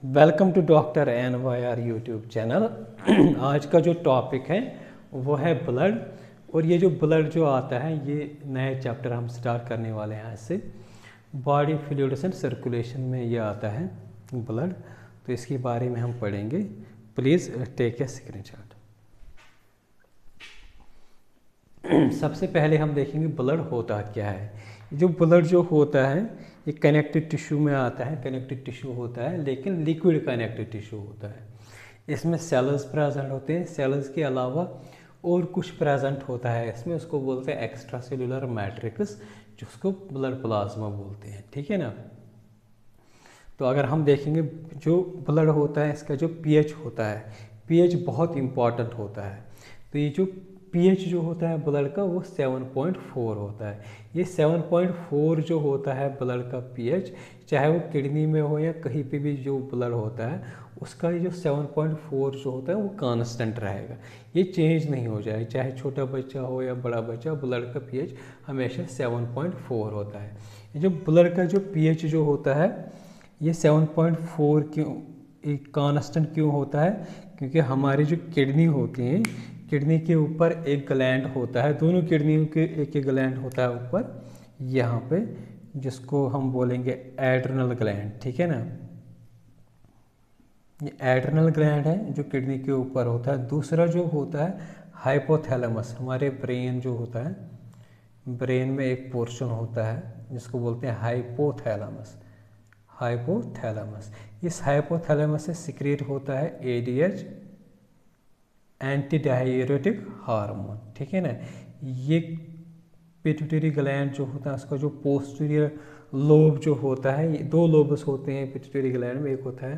Welcome to doctor N Y R YouTube channel. आज का जो टॉपिक है वो है ब्लड। और ये जो ब्लड जो आता है ये नए चैप्टर हम स्टार्ट करने वाले हैं। इससे बॉडी फ्लूइड्स एंड सर्कुलेशन में ये आता है ब्लड, तो इसके बारे में हम पढ़ेंगे। Please take a screenshot. सबसे पहले हम देखेंगे ब्लड होता क्या है। जो ब्लड जो होता है ये कनेक्टिव टिश्यू में आता है। कनेक्टिव टिश्यू होता है लेकिन लिक्विड कनेक्टिव टिश्यू होता है। इसमें सेल्स प्रेजेंट होते हैं। सेल्स के अलावा और कुछ प्रेजेंट होता है इसमें, उसको बोलते हैं एक्स्ट्रा सेलुलर मैट्रिक्स, जिसको ब्लड प्लाज्मा बोलते हैं। ठीक है ना। तो अगर हम देखेंगे जो ब्लड होता है इसका जो पीएच होता है, पीएच बहुत इम्पॉर्टेंट होता है। तो ये जो पीएच जो होता है ब्लड का वो 7.4 होता है। ये 7.4 जो होता है ब्लड का पीएच, चाहे वो किडनी में हो या कहीं पे भी जो ब्लड होता है, उसका ये जो 7.4 जो होता है वो कांस्टेंट रहेगा। ये चेंज नहीं हो जाए, चाहे छोटा बच्चा हो या बड़ा बच्चा, ब्लड का पीएच हमेशा 7.4 होता है। ये जो ब्लड का जो पीएच जो होता है ये 7.4 क्यों कांस्टेंट क्यों होता है? क्योंकि हमारी जो किडनी होती हैं, किडनी के ऊपर एक ग्लैंड होता है, दोनों किडनियों के एक एक ग्लैंड होता है ऊपर यहाँ पे, जिसको हम बोलेंगे एड्रिनल ग्लैंड। ठीक है ना। ये एड्रिनल ग्लैंड है जो किडनी के ऊपर होता है। दूसरा जो होता है हाइपोथैलेमस, हमारे ब्रेन जो होता है, ब्रेन में एक पोर्शन होता है जिसको बोलते हैं हाइपोथैलेमस। हाइपोथैलेमस, इस हाइपोथैलेमस से सिक्रेट होता है एडीएच, एंटी डाययूरेटिक हार्मोन। ठीक है ना। ये पिट्यूटरी ग्लैंड जो होता है उसका जो पोस्टीरियर लोब जो होता है, ये दो लोब्स होते हैं पिट्यूटरी ग्लैंड में, एक होता है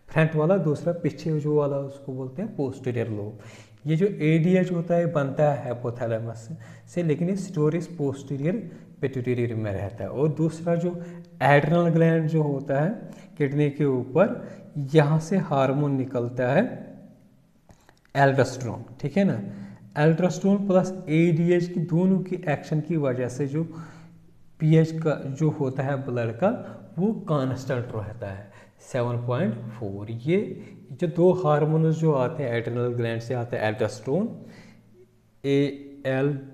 फ्रंट वाला, दूसरा पीछे जो वाला उसको बोलते हैं पोस्टीरियर लोब। ये जो एडीएच होता है बनता है हाइपोथैलेमस से, लेकिन ये स्टोरेज पोस्टीरियर पिट्यूटरी में रहता है। और दूसरा जो एड्रिनल ग्लैंड जो होता है किडनी के ऊपर, यहाँ से हार्मोन निकलता है एल्डोस्टेरोन। ठीक है ना। एल्डोस्टेरोन प्लस एडीएच की दोनों की एक्शन की वजह से जो पीएच का जो होता है ब्लड का वो कांस्टेंट रहता है 7.4। ये जो दो हार्मोन्स जो आते हैं एड्रिनल ग्लैंड से आते हैं aldosterone, ALDOSTERON,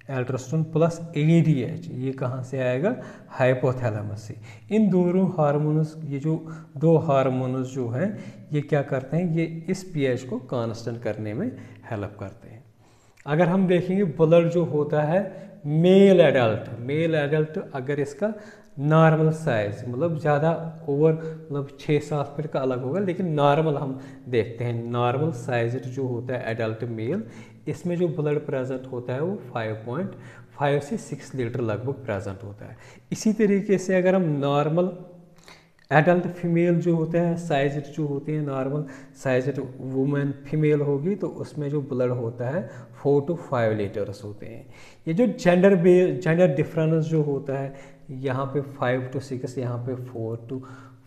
aldosterone plus ADH, ये कहाँ से आएगा? हाइपोथैलेमस से। इन दोनों हार्मोन्स, ये जो दो हार्मोन्स जो हैं ये क्या करते हैं, ये इस पीएच को कांस्टेंट करने में हेल्प करते हैं। अगर हम देखेंगे ब्लड जो होता है मेल एडल्ट अगर इसका नॉर्मल साइज मतलब ज़्यादा ओवर मतलब 6-7 फीट का अलग होगा, लेकिन नॉर्मल हम देखते हैं नॉर्मल साइज जो होता है एडल्ट मेल, इसमें जो ब्लड प्रेजेंट होता है वो 5.5 से 6 लीटर लगभग प्रेजेंट होता है। इसी तरीके से अगर हम नॉर्मल एडल्ट फीमेल जो होते हैं साइज जो होती है, नॉर्मल साइज वुमेन फीमेल होगी तो उसमें जो ब्लड होता है 4 to 5 लीटर्स होते हैं। ये जो जेंडर डिफरेंस जो होता है, यहाँ पे 5 to 6, यहाँ पे 4 to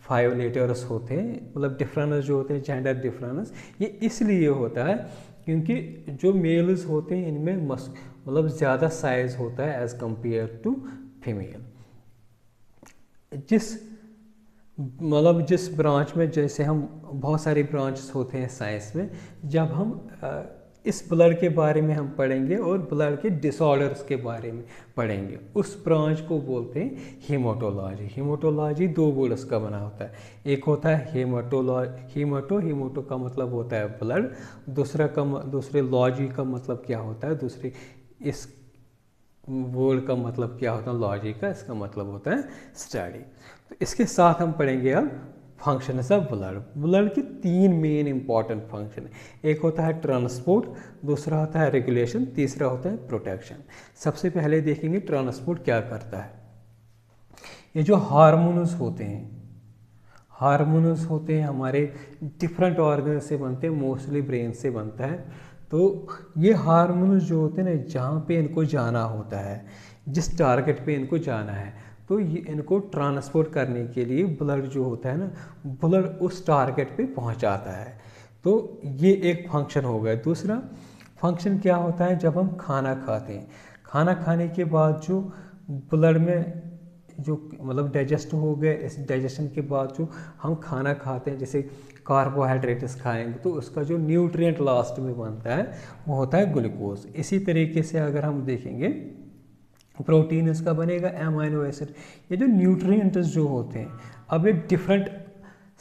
5 लीटर्स होते हैं। मतलब डिफरेंस जो होते हैं जेंडर डिफरेंस, ये इसलिए होता है क्योंकि जो मेल्स होते हैं इनमें मतलब ज़्यादा साइज होता है एज कम्पेयर टू फीमेल। जिस ब्रांच में, जैसे हम बहुत सारे ब्रांचेस होते हैं साइंस में, जब हम इस ब्लड के बारे में हम पढ़ेंगे और ब्लड के डिसऑर्डर्स के बारे में पढ़ेंगे, उस ब्रांच को बोलते हैं हीमोटोलॉजी। हीमोटोलॉजी दो वर्ड्स का बना होता है, एक होता है हीमोटो का मतलब होता है ब्लड, दूसरे लॉजी का मतलब क्या होता है, दूसरे इस वर्ड का मतलब क्या होता है लॉजी का, इसका मतलब होता है स्टडी। तो इसके साथ हम पढ़ेंगे अब फंक्शंस ऑफ ब्लड। ब्लड के 3 मेन इंपॉर्टेंट फंक्शन है, एक होता है ट्रांसपोर्ट, दूसरा होता है रेगुलेशन, तीसरा होता है प्रोटेक्शन। सबसे पहले देखेंगे ट्रांसपोर्ट क्या करता है। ये जो हार्मोन्स होते हैं हमारे डिफरेंट ऑर्गन से बनते हैं, मोस्टली ब्रेन से बनता है। तो ये हार्मोन्स जो होते हैं ना, जहाँ पे इनको जाना होता है, जिस टारगेट पे इनको जाना है, तो ये इनको ट्रांसपोर्ट करने के लिए ब्लड जो होता है ना, ब्लड उस टारगेट पे पहुँचाता है। तो ये एक फंक्शन हो गया। दूसरा फंक्शन क्या होता है, जब हम खाना खाते हैं, खाना खाने के बाद जो ब्लड में जो मतलब डाइजेस्ट हो गए, इस डाइजेशन के बाद जो हम खाना खाते हैं जैसे कार्बोहाइड्रेट्स खाएंगे तो उसका जो न्यूट्रिएंट लास्ट में बनता है वो होता है ग्लूकोज। इसी तरीके से अगर हम देखेंगे प्रोटीन इसका बनेगा एमाइनो एसिड। ये जो न्यूट्रिएंट्स जो होते हैं अब एक डिफरेंट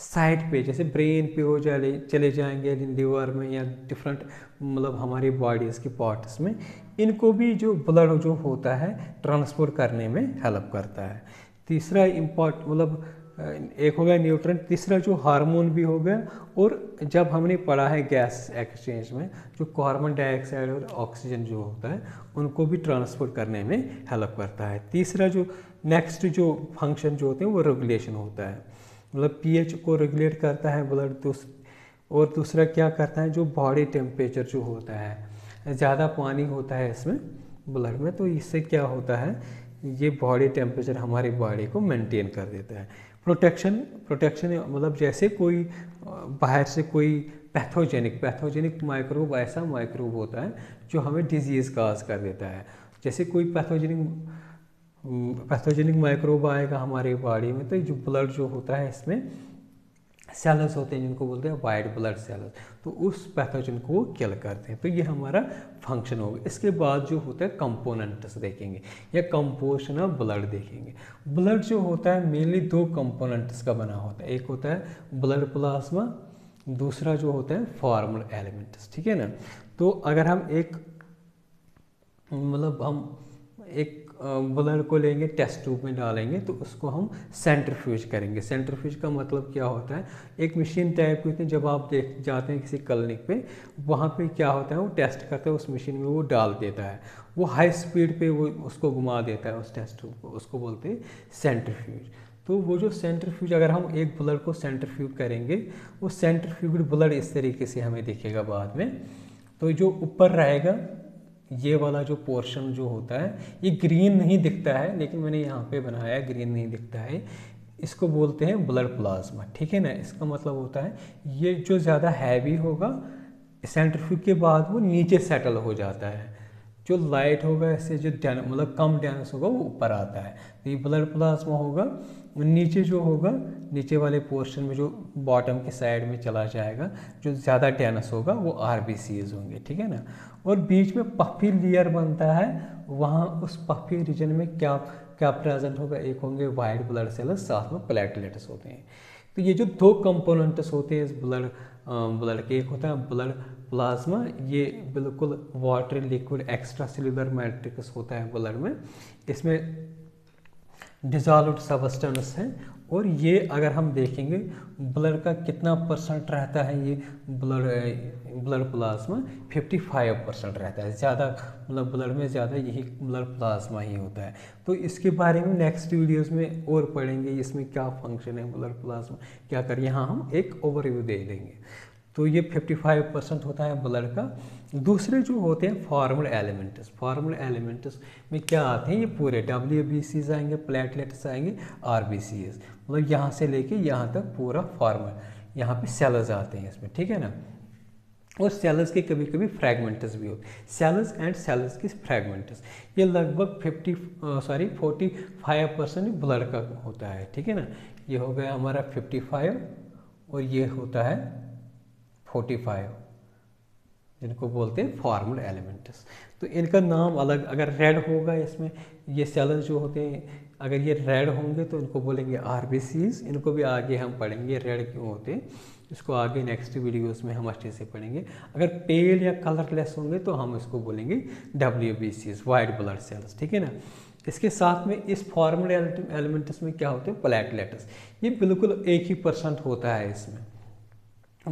साइड पे जैसे ब्रेन पे हो चले जाएंगे, लिवर में या डिफरेंट मतलब हमारी बॉडीज़ के पार्ट्स में, इनको भी जो ब्लड जो होता है ट्रांसपोर्ट करने में हेल्प करता है। तीसरा मतलब एक हो गया न्यूट्रिएंट, तीसरा जो हार्मोन भी हो गया, और जब हमने पढ़ा है गैस एक्सचेंज में जो कार्बन डाइऑक्साइड और ऑक्सीजन जो होता है उनको भी ट्रांसपोर्ट करने में हेल्प करता है। तीसरा जो नेक्स्ट जो फंक्शन जो होते हैं वो रेगुलेशन होता है, मतलब पीएच को रेगुलेट करता है ब्लड। और दूसरा क्या करता है, जो बॉडी टेम्परेचर जो होता है, ज़्यादा पानी होता है इसमें ब्लड में तो इससे क्या होता है, ये बॉडी टेम्परेचर हमारी बॉडी को मेंटेन कर देता है। प्रोटेक्शन मतलब जैसे कोई बाहर से कोई पैथोजेनिक माइक्रोब, ऐसा माइक्रोब होता है जो हमें डिजीज़ काज कर देता है। जैसे कोई पैथोजेनिक माइक्रोब आएगा हमारे बॉडी में तो जो ब्लड जो होता है इसमें सेल्स होते हैं जिनको बोलते हैं वाइट ब्लड सेल्स, तो उस पैथोजन को वो किल करते हैं। तो ये हमारा फंक्शन होगा। इसके बाद जो होता है कंपोनेंट्स देखेंगे या कंपोजिशन ऑफ ब्लड देखेंगे। ब्लड जो होता है मेनली दो कंपोनेंट्स का बना होता है, एक होता है ब्लड प्लाज्मा, दूसरा जो होता है फॉर्मल एलिमेंट्स, ठीक है ना। तो अगर हम एक ब्लड को लेंगे टेस्ट ट्यूब में डालेंगे तो उसको हम सेंट्रीफ्यूज करेंगे। सेंट्रीफ्यूज का मतलब क्या होता है, एक मशीन टाइप की होती है, जब आप जाते हैं किसी क्लिनिक पे वहाँ पे क्या होता है वो टेस्ट करता है, उस मशीन में वो डाल देता है, वो हाई स्पीड पे वो उसको घुमा देता है उस टेस्ट ट्यूब को, उसको बोलते हैं सेंट्रीफ्यूज। तो वो जो सेंट्रीफ्यूज अगर हम एक ब्लड को सेंट्रीफ्यूज करेंगे वो सेंट्रीफ्यूज ब्लड इस तरीके से हमें दिखेगा बाद में। तो जो ऊपर रहेगा ये वाला जो पोर्शन जो होता है ये ग्रीन नहीं दिखता है, लेकिन मैंने यहाँ पे बनाया है ग्रीन नहीं दिखता है, इसको बोलते हैं ब्लड प्लाज्मा, ठीक है ना। इसका मतलब होता है ये जो ज़्यादा हैवी होगा सेंट्रीफ्यूज के बाद वो नीचे सेटल हो जाता है, जो लाइट होगा इससे जो मतलब कम डेंस होगा वो ऊपर आता है। तो ये ब्लड प्लाज्मा होगा। नीचे जो होगा नीचे वाले पोर्शन में जो बॉटम के साइड में चला जाएगा, जो ज़्यादा डेंस होगा वो आरबीसीज होंगे, ठीक है ना। और बीच में पफी लेयर बनता है, वहाँ उस पफी रीजन में क्या क्या प्रेजेंट होगा, एक होंगे वाइट ब्लड सेल्स, साथ में प्लेटलेट्स होते हैं। तो ये जो दो कंपोनेंट्स होते हैं इस ब्लड के, एक होता है ब्लड प्लाज्मा, ये बिल्कुल water liquid extra cellular matrix होता है ब्लड में, इसमें डिजॉल्व्ड सब्सटेंस है। और ये अगर हम देखेंगे ब्लड का कितना परसेंट रहता है, ये ब्लड प्लाज्मा 55% रहता है, ज़्यादा मतलब ब्लड में ज़्यादा यही ब्लड प्लाज्मा ही होता है। तो इसके बारे में नेक्स्ट वीडियोस में और पढ़ेंगे, इसमें क्या फंक्शन है ब्लड प्लाज्मा क्या कर, यहाँ हम एक ओवरव्यू दे देंगे। तो ये 55% होता है ब्लड का। दूसरे जो होते हैं फॉर्मल एलिमेंट्स में क्या आते हैं, ये पूरे WBCs आएंगे, प्लेटलेट्स आएंगे, RBCs, मतलब यहाँ से लेके यहाँ तक पूरा फॉर्मल, यहाँ पे सेल्स आते हैं इसमें, ठीक है ना। और सेल्स के कभी कभी फ्रैगमेंट्स भी होते हैं, सेल्स की फ्रैगमेंट्स, ये लगभग 45% ब्लड का होता है, ठीक है ना। ये हो गया हमारा 55 और ये होता है 45, जिनको बोलते हैं फॉर्मल एलिमेंट्स। तो इनका नाम अलग, अगर रेड होगा इसमें ये सेल्स जो होते हैं, अगर ये रेड होंगे तो इनको बोलेंगे RBCs, इनको भी आगे हम पढ़ेंगे रेड क्यों होते हैं, इसको आगे नेक्स्ट वीडियोस में हम अच्छे से पढ़ेंगे। अगर पेल या कलरलेस होंगे तो हम इसको बोलेंगे WBCs, वाइट ब्लड सेल्स, ठीक है ना। इसके साथ में इस फॉर्मल एलिमेंट्स में क्या होते हैं, प्लेटलेट्स, ये बिल्कुल 1% होता है इसमें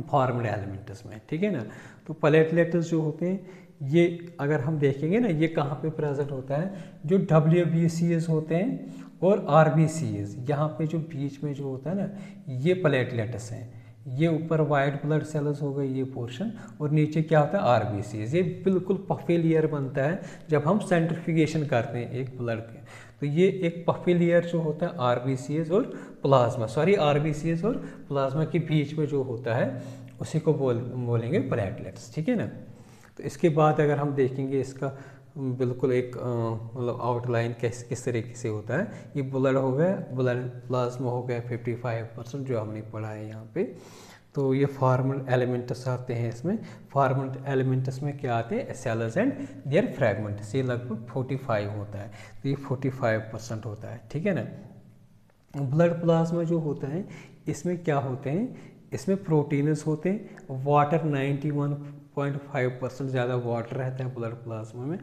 फॉर्मल एलिमेंट्स में, ठीक है ना। तो प्लेटलेट्स जो होते हैं ये अगर हम देखेंगे ना, ये कहाँ पे प्रेजेंट होता है, जो WBCs होते हैं और RBCs, यहाँ पे जो बीच में जो होता है ना ये प्लेटलेट्स हैं, ये ऊपर वाइट ब्लड सेल्स हो गए ये पोर्शन, और नीचे क्या होता है RBCs। ये बिल्कुल पफी लेयर बनता है जब हम सेंट्रीफ्यूगेशन करते हैं एक ब्लड के, तो ये एक पफी लेयर जो होता है RBCs और प्लाज्मा के बीच में जो होता है उसी को बोलेंगे प्लेटलेट्स, ठीक है ना। तो इसके बाद अगर हम देखेंगे इसका बिल्कुल एक मतलब आउटलाइन किस तरीके से होता है। ये ब्लड हो गया, ब्लड प्लाज्मा हो गया 55% जो हमने पढ़ा है यहाँ पे। तो ये फॉर्मल एलिमेंट्स आते हैं इसमें। फॉर्मल एलिमेंट्स में क्या आते हैं, सेल्स एंड देयर फ्रैगमेंट्स, ये लगभग 45 होता है, तो ये 45% होता है, ठीक है ना। ब्लड प्लाज्मा जो होता है इसमें क्या होते हैं, इसमें प्रोटीन्स होते हैं, वाटर 91.5% ज़्यादा वाटर रहता है ब्लड प्लाज्मा में,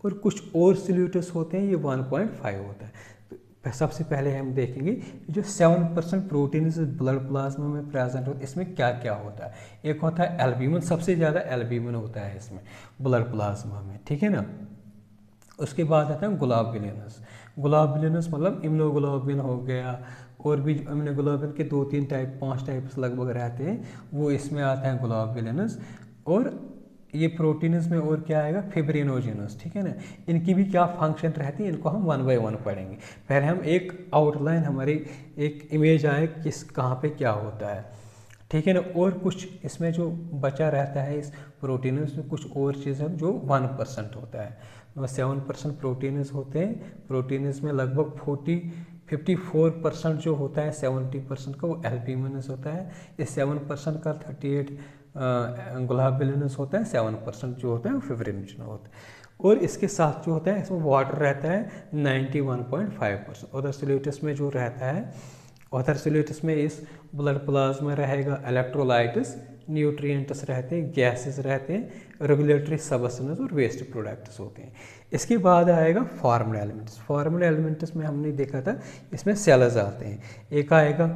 और कुछ और सॉल्यूट्स होते हैं, ये 1.5 होता है। तो सबसे पहले हम देखेंगे जो 7% प्रोटीन ब्लड प्लाज्मा में प्रेजेंट होता है, इसमें क्या क्या होता है। एक होता है एल्ब्यूमिन, सबसे ज़्यादा एल्ब्यूमिन होता है इसमें ब्लड प्लाज्मा में, ठीक है ना। उसके बाद आता है ग्लोबुलिनस। ग्लोबुलिनस मतलब इम्यूनोग्लोबिन हो गया, और भी इम्यूनोग्लोबिन के 2-3 टाइप 5 टाइप्स लगभग रहते हैं, वो इसमें आता है ग्लोबुलिनस। और ये प्रोटीन्स में और क्या आएगा, फिब्रिनोजेनस, ठीक है ना। इनकी भी क्या फंक्शन रहती है, इनको हम 1 बाय 1 पढ़ेंगे। पहले हम एक आउटलाइन, हमारी एक इमेज आए किस कहाँ पे क्या होता है, ठीक है ना। और कुछ इसमें जो बचा रहता है इस प्रोटीन्स में, कुछ और चीज़ें जो 1% होता है। 7% प्रोटीन्स होते हैं, प्रोटीन्स में लगभग 54% जो होता है, 70% का वो एल्ब्यूमिनस होता है। इस 7% का 38 ग्लोबुलिनस होता है, 7% जो होता है वो फिब्रिनोजेन होता है। और इसके साथ जो होता है इसमें वाटर रहता है 91.5%। अदर सॉल्यूट्स में जो रहता है, अदर सॉल्यूट्स में इस ब्लड प्लाज्मा रहेगा इलेक्ट्रोलाइट्स, न्यूट्रिएंट्स रहते हैं, गैसेस रहते हैं, रेगुलेटरी सब्सटेंस और वेस्ट प्रोडक्ट्स होते हैं। इसके बाद आएगा फॉर्मल एलिमेंट्स। फॉर्मल एलिमेंट्स में हमने देखा था इसमें सेल्स आते हैं। एक आएगा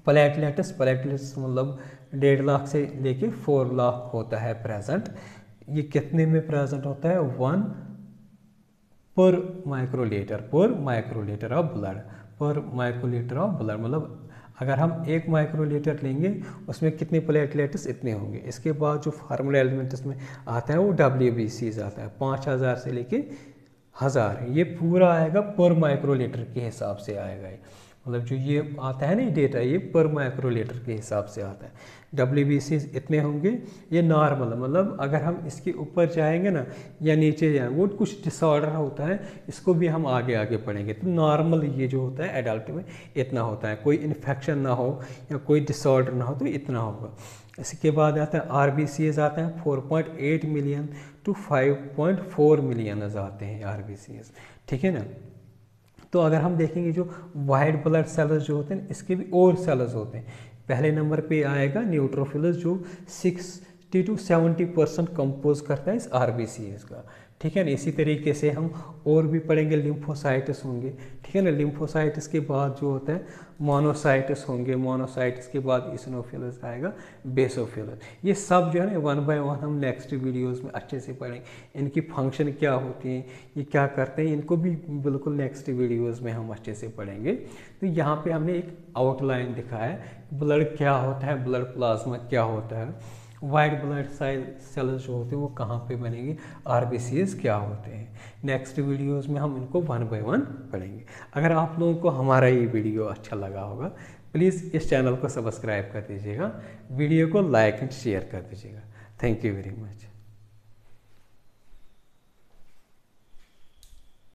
प्लेटलेट्स। प्लेटलेट्स मतलब 1.5 लाख से लेके 4 लाख होता है प्रेजेंट। ये कितने में प्रेजेंट होता है, 1 पर माइक्रोलीटर ऑफ ब्लड, पर माइक्रोलीटर ऑफ ब्लड मतलब अगर हम 1 माइक्रोलीटर लेंगे उसमें कितने प्लेटलेट्स, इतने होंगे। इसके बाद जो फॉर्मल एलिमेंट्स में आता है वो WBCs आता है, 5000 से लेके 1000, ये पूरा आएगा पर माइक्रोलीटर के हिसाब से आएगा। मतलब जो ये आता है ना डेटा, ये पर माइक्रोलीटर के हिसाब से आता है। WBCs इतने होंगे। ये नॉर्मल मतलब अगर हम इसके ऊपर जाएंगे ना या नीचे जाएंगे, वो कुछ डिसऑर्डर होता है, इसको भी हम आगे आगे पढ़ेंगे। तो नॉर्मल ये जो होता है एडल्ट में इतना होता है, कोई इन्फेक्शन ना हो या कोई डिसऑर्डर ना हो तो इतना होगा। इसके बाद आता है RBCs आते हैं, 4.8 मिलियन टू 5.4 मिलियन आते हैं RBCs, ठीक है ना। तो अगर हम देखेंगे जो वाइट ब्लड सेल्स जो होते हैं इसके भी और सेल्स होते हैं। पहले नंबर पे आएगा न्यूट्रोफिल्स जो 60 to 70% कंपोज करता है इस RBCs का, ठीक है ना। इसी तरीके से हम और भी पढ़ेंगे, लिम्फोसाइट्स होंगे, ठीक है ना। लिम्फोसाइट्स के बाद जो होता है मोनोसाइट्स होंगे, मोनोसाइट्स के बाद इसिनोफिल्स आएगा, बेसोफिल्स। ये सब जो है ना 1 बाय 1 हम नेक्स्ट वीडियोस में अच्छे से पढ़ेंगे। इनकी फंक्शन क्या होती हैं, ये क्या करते हैं, इनको भी बिल्कुल नेक्स्ट वीडियोस में हम अच्छे से पढ़ेंगे। तो यहाँ पे हमने एक आउटलाइन दिखाया है, ब्लड क्या होता है, ब्लड प्लाज्मा क्या होता है, वाइट ब्लड सेल्स जो होते हैं वो कहाँ पे बनेंगे, RBCs क्या होते हैं। नेक्स्ट वीडियोस में हम इनको 1 बाय 1 पढ़ेंगे। अगर आप लोगों को हमारा ये वीडियो अच्छा लगा होगा, प्लीज़ इस चैनल को सब्सक्राइब कर दीजिएगा, वीडियो को लाइक एंड शेयर कर दीजिएगा। Thank you very much.